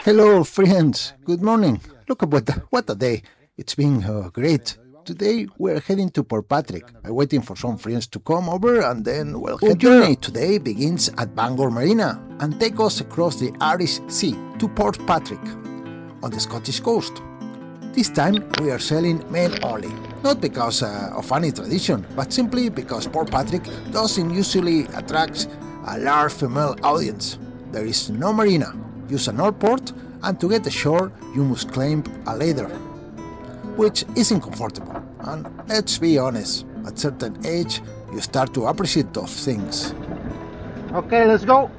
Hello, friends. Good morning. Look at what a day. It's been great. Today we're heading to Port Patrick. I'm waiting for some friends to come over and then we'll head there. Our journey today begins at Bangor Marina and take us across the Irish Sea to Port Patrick on the Scottish coast. This time we are sailing men only, not because of any tradition, but simply because Port Patrick doesn't usually attract a large female audience. There is no marina. Use an old port, and to get ashore you must climb a ladder, which isn't comfortable. And let's be honest, at a certain age you start to appreciate those things. Okay, let's go.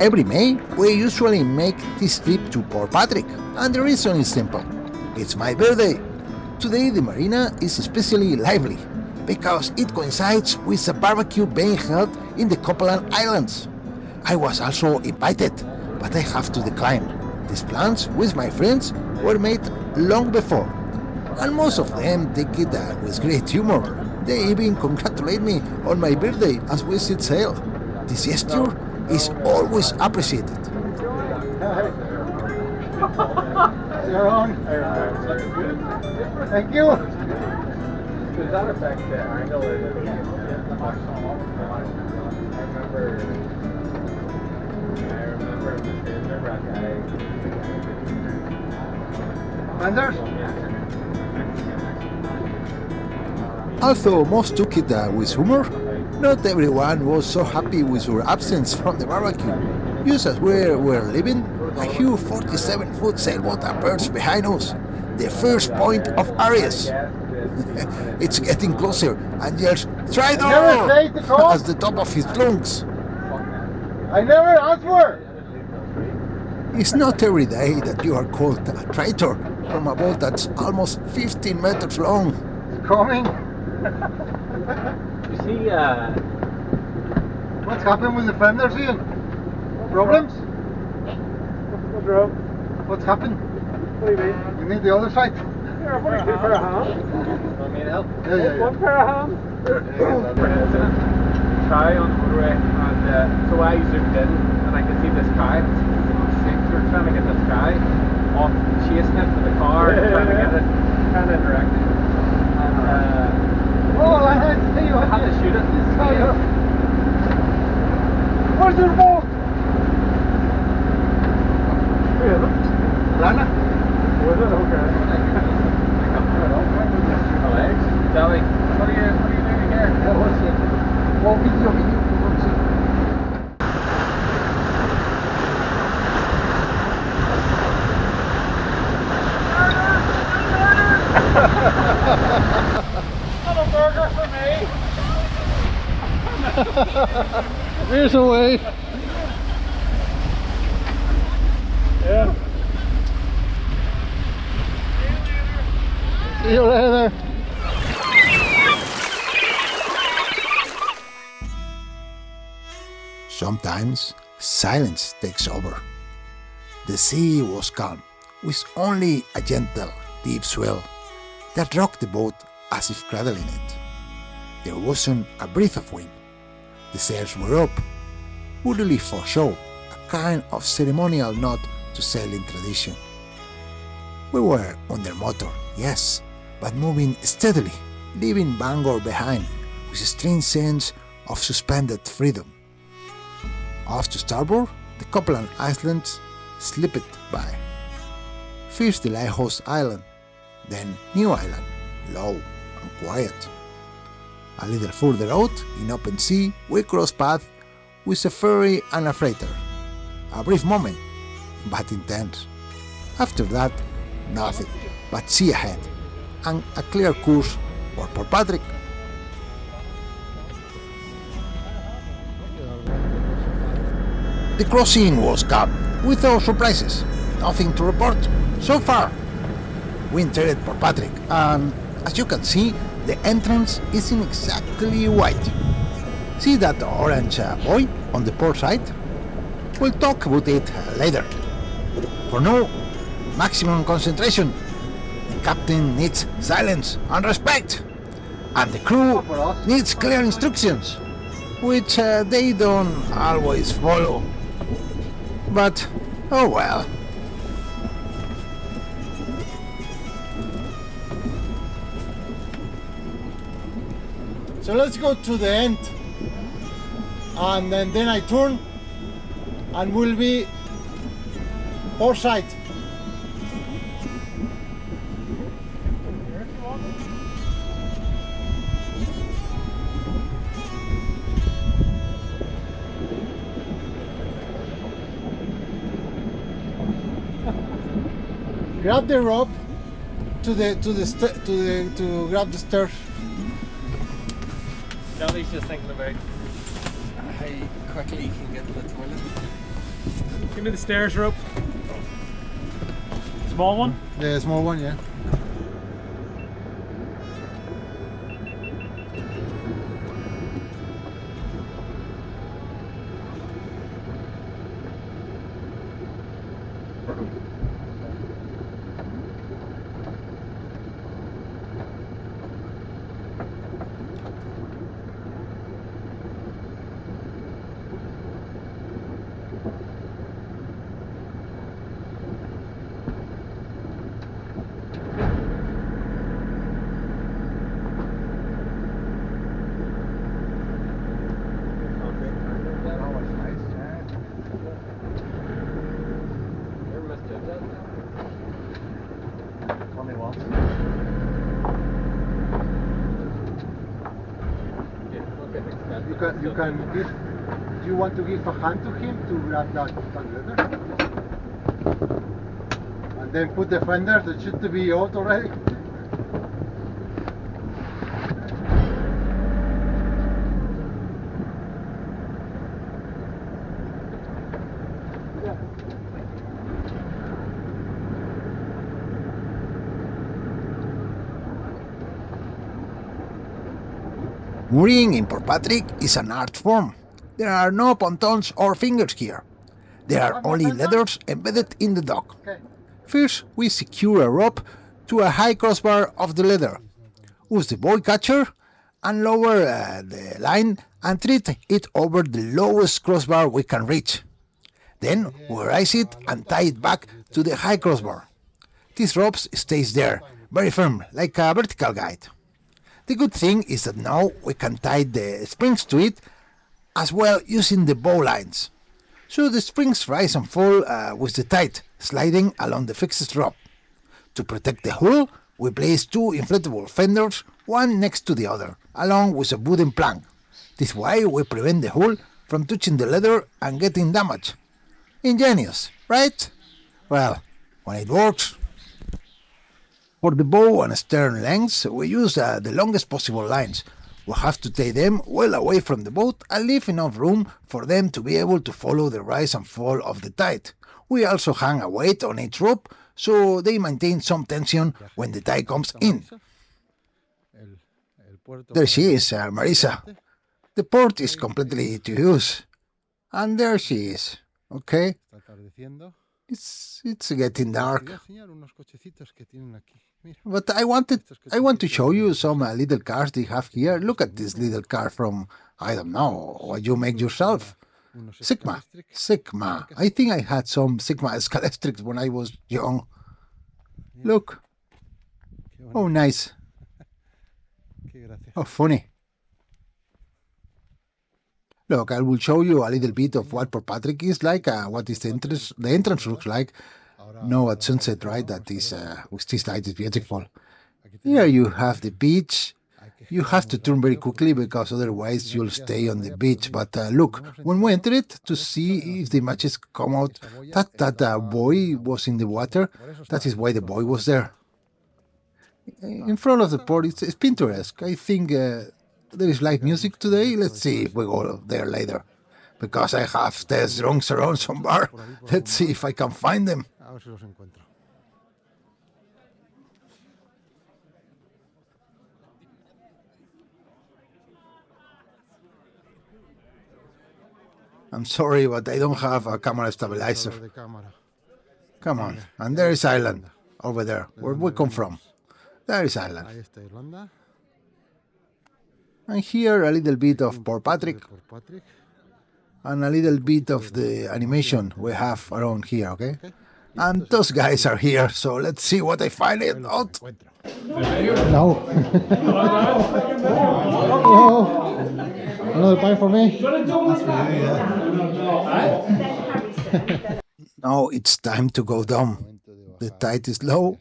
Every May, we usually make this trip to Port Patrick, and the reason is simple. It's my birthday. Today the marina is especially lively, because it coincides with a barbecue being held in the Copeland Islands. I was also invited, but I have to decline. These plans with my friends were made long before, and most of them take it with great humor. They even congratulate me on my birthday as we set sail. This gesture is always appreciated. You're on. Thank you. Does that affect the angle or the I remember Anders? Although most took it with humor, not everyone was so happy with our absence from the barbecue. Just as we were leaving, a huge 47-foot sailboat appears behind us, the first point of Aries. It's getting closer and yells, "Tridor!" at the top of his lungs. I never asked for it. It's not every day that you are called a traitor from a boat that's almost 15 meters long. It's coming. You see, What's happened with the fenders, Ian? Problems? what's wrong? What's happened? What do you mean? You need the other side? Yeah, I've only two pair of hands. Want me to help? Yeah. One pair of hands. Try on the motorway, and so I zoomed in, and I could see this guy. We're trying to get this guy off, chasing it to the car, trying to get it kind of directed. And Oh, I had to tell you I had to shoot it. Oh, yeah. Where's the remote? Lana? Was it? Okay. My legs. Sally, what are you doing here? Oh, video. Have a burger for me. Here's a way. Yeah. See you later. Sometimes silence takes over. The sea was calm, with only a gentle, deep swell that rocked the boat as if cradling it. There wasn't a breath of wind. The sails were up, woodily for show, a kind of ceremonial nod to sailing tradition. We were under motor, yes, but moving steadily, leaving Bangor behind with a strange sense of suspended freedom. Off to starboard, the Copeland Islands slipped by. First the Lighthouse Island, then New Island, low and quiet. A little further out, in open sea, we crossed paths with a ferry and a freighter. A brief moment, but intense. After that, nothing but sea ahead, and a clear course for Port Patrick. The crossing was calm, without surprises. Nothing to report, so far. We entered Port Patrick, and as you can see, the entrance isn't exactly white. See that orange boy on the port side? We'll talk about it later. For now, maximum concentration. The captain needs silence and respect. And the crew needs clear instructions, which they don't always follow. But, oh well. So let's go to the end, and then I turn, and we'll be port side. Grab the rope to grab the stairs. Johnny's just thinking about how quickly he can get to the toilet. Give me the stairs rope. Small one? The small one, yeah. You can give. Do you want to give a hand to him to grab that leather? And then put the fenders. It should be out already. Mooring in Port Patrick is an art form. There are no pontons or fingers here. There are only leathers embedded in the dock. First, we secure a rope to a high crossbar of the leather, use the buoy catcher, and lower the line and treat it over the lowest crossbar we can reach. Then we raise it and tie it back to the high crossbar. This rope stays there, very firm, like a vertical guide. The good thing is that now we can tie the springs to it as well using the bow lines. So the springs rise and fall with the tide sliding along the fixed rope. To protect the hull, we place two inflatable fenders, one next to the other, along with a wooden plank. This way we prevent the hull from touching the leather and getting damaged. Ingenious, right? Well, when it works. For the bow and stern lengths, we use the longest possible lines. We have to tie them well away from the boat and leave enough room for them to be able to follow the rise and fall of the tide. We also hang a weight on each rope so they maintain some tension when the tide comes in. There she is, Marisa. The port is completely to use. And there she is. Okay? It's getting dark. But I want to show you some little cars they have here. Look at this little car from, I don't know, what you make yourself. Sigma. I think I had some Sigma Scalestrics when I was young. Look. Oh, nice. Oh, funny. Look, I will show you a little bit of what Port Patrick is like, what is the entrance looks like. No, at sunset, right? That is, with this light is beautiful. Here you have the beach. You have to turn very quickly because otherwise you'll stay on the beach. But look, when we enter it to see if the matches come out, that buoy was in the water. That is why the buoy was there. In front of the port, it's picturesque. I think there is live music today. Let's see if we go there later. Because I have test drunks around some bar. Let's see if I can find them. A ver si los encuentro. I'm sorry, but I don't have a camera stabilizer. De cámara. Come on. And there is Ireland, over there, where we come from. There is Ireland. Ahí está Irlanda. And here a little bit of Port Patrick, Por Patrick. and a little bit of the animation we have around here, okay? And those guys are here, so let's see what I find it out. No. Oh, another pie for me. Now it's time to go down. The tide is low.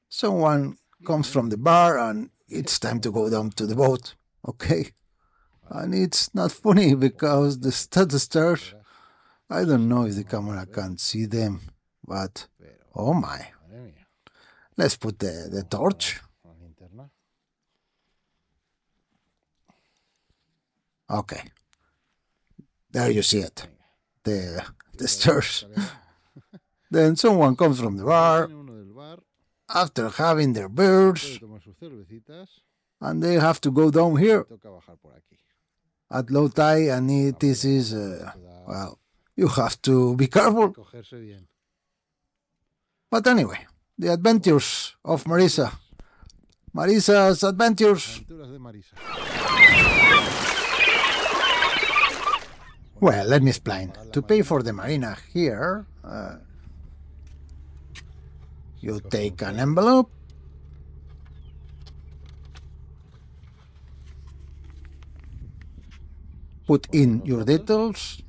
Someone comes from the bar and it's time to go down to the boat, okay? And it's not funny because the stairs, I don't know if the camera can see them, but oh my. Let's put the torch. Okay. There you see it. The stairs. Then someone comes from the bar after having their beers, and they have to go down here at low tide, and this is, well, you have to be careful. But anyway, the adventures of Marisa. Marisa's adventures. Well, let me explain. To pay for the marina here, you take an envelope, put in your details.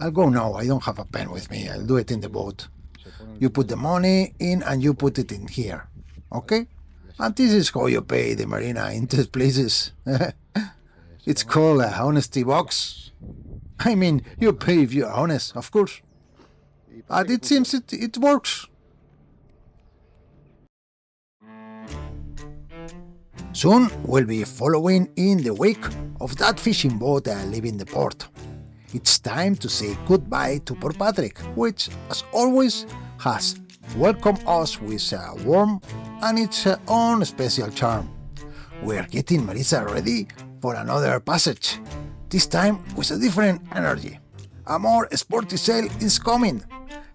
I'll go now, I don't have a pen with me, I'll do it in the boat. You put the money in and you put it in here, okay? And this is how you pay the marina in these places. It's called a honesty box. I mean, you pay if you're honest, of course. And it seems it works. Soon we'll be following in the wake of that fishing boat leaving the port. It's time to say goodbye to Port Patrick, which, as always, has welcomed us with a warm and its own special charm. We're getting Marisa ready for another passage, this time with a different energy. A more sporty sail is coming.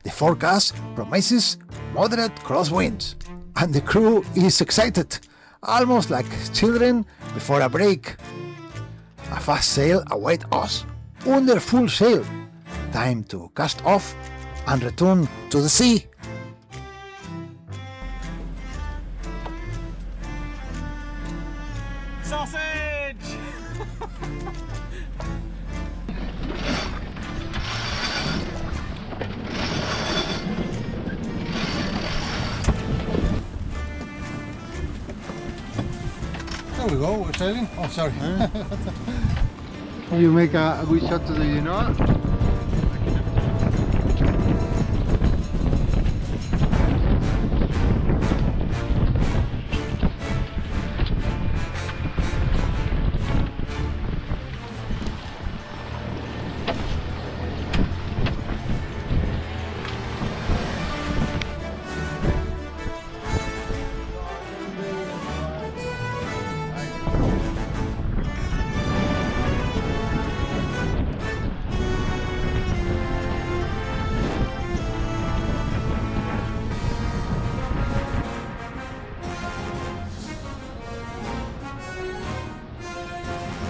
The forecast promises moderate crosswinds, and the crew is excited, almost like children before a break. A fast sail awaits us, under full sail. Time to cast off and return to the sea. Sausage! There we go, we're sailing. Oh, sorry. You make a good shot to the Genoa.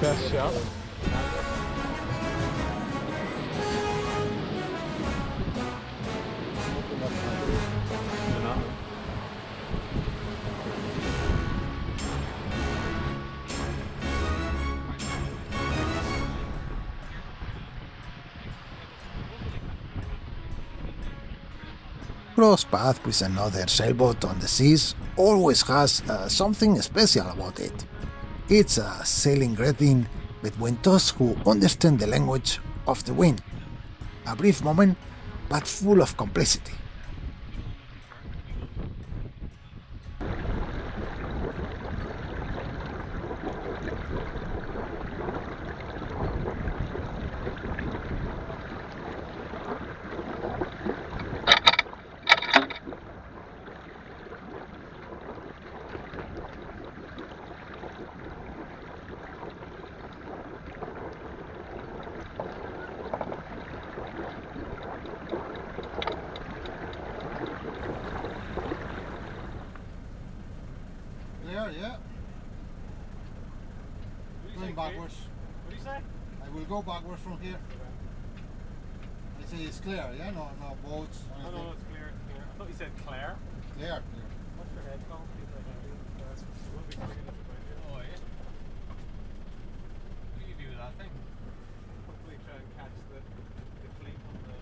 Best shot. Cross path with another sailboat on the seas always has something special about it. It's a sailing greeting between those who understand the language of the wind. A brief moment, but full of complexity. going backwards. What do you say? I will go backwards from here. I say it's clear, yeah? No boats. Oh no, it's clear, it's clear. I thought you said Claire. Clear. What's your head called? We'll be taking us about here. Oh, yeah. What do you do with that thing? Hopefully try and catch the fleet on the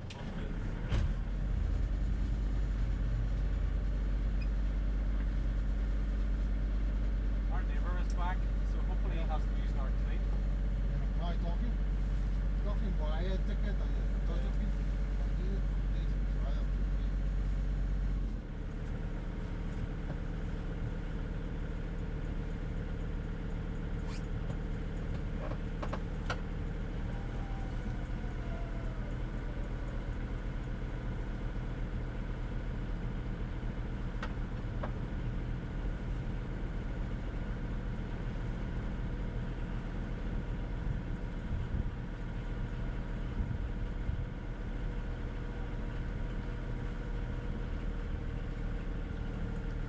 Our neighbour is back, so hopefully he hasn't used our fleet. Hi, talking quiet, ticket.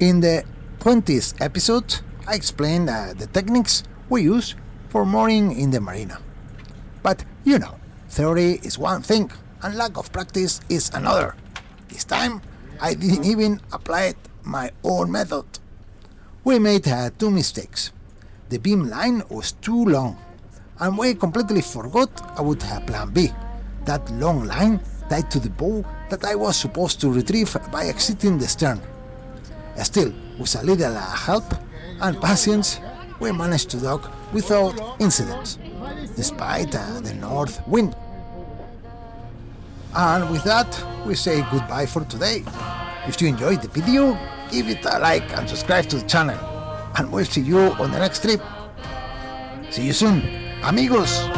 In the 20th episode, I explained the techniques we use for mooring in the marina. But you know, theory is one thing and lack of practice is another. This time, I didn't even apply my own method. We made two mistakes. The beam line was too long, and we completely forgot about plan B, that long line tied to the bow that I was supposed to retrieve by exiting the stern. Still, with a little help and patience, we managed to dock without incidents, despite the north wind. And with that, we say goodbye for today. If you enjoyed the video, give it a like and subscribe to the channel. And we'll see you on the next trip. See you soon, amigos!